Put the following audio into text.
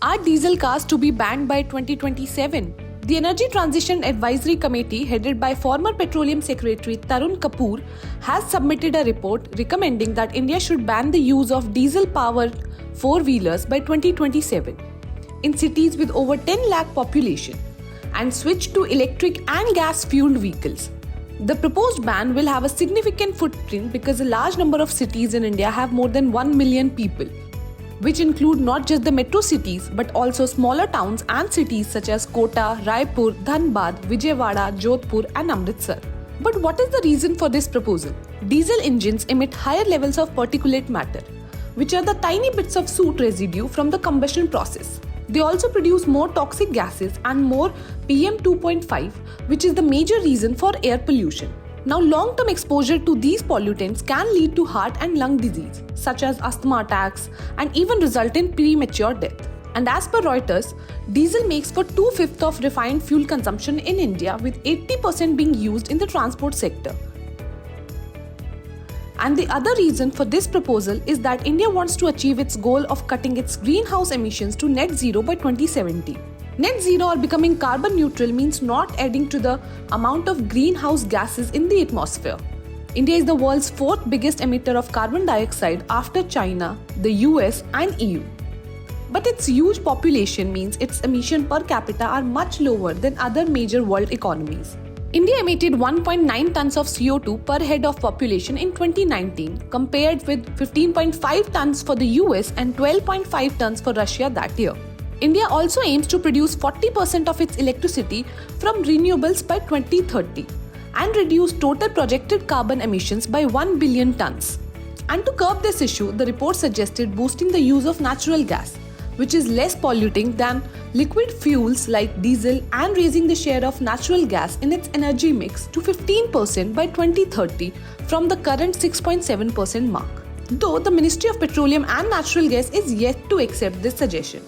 Are diesel cars to be banned by 2027? The Energy Transition Advisory Committee, headed by former Petroleum Secretary Tarun Kapoor, has submitted a report recommending that India should ban the use of diesel-powered four-wheelers by 2027 in cities with over 10 lakh population and switch to electric and gas-fueled vehicles. The proposed ban will have a significant footprint because a large number of cities in India have more than 1 million people, which include not just the metro cities but also smaller towns and cities such as Kota, Raipur, Dhanbad, Vijayawada, Jodhpur and Amritsar. But what is the reason for this proposal? Diesel engines emit higher levels of particulate matter, which are the tiny bits of soot residue from the combustion process. They also produce more toxic gases and more PM 2.5, which is the major reason for air pollution. Now, long-term exposure to these pollutants can lead to heart and lung disease, such as asthma attacks, and even result in premature death. And as per Reuters, diesel makes for 2/5 of refined fuel consumption in India, with 80% being used in the transport sector. And the other reason for this proposal is that India wants to achieve its goal of cutting its greenhouse emissions to net zero by 2070. Net zero or becoming carbon neutral means not adding to the amount of greenhouse gases in the atmosphere. India is the world's fourth biggest emitter of carbon dioxide after China, the US and EU. But its huge population means its emissions per capita are much lower than other major world economies. India emitted 1.9 tons of CO2 per head of population in 2019, compared with 15.5 tons for the US and 12.5 tons for Russia that year. India also aims to produce 40% of its electricity from renewables by 2030 and reduce total projected carbon emissions by 1 billion tons. And to curb this issue, the report suggested boosting the use of natural gas, which is less polluting than liquid fuels like diesel, and raising the share of natural gas in its energy mix to 15% by 2030 from the current 6.7% mark. Though the Ministry of Petroleum and Natural Gas is yet to accept this suggestion.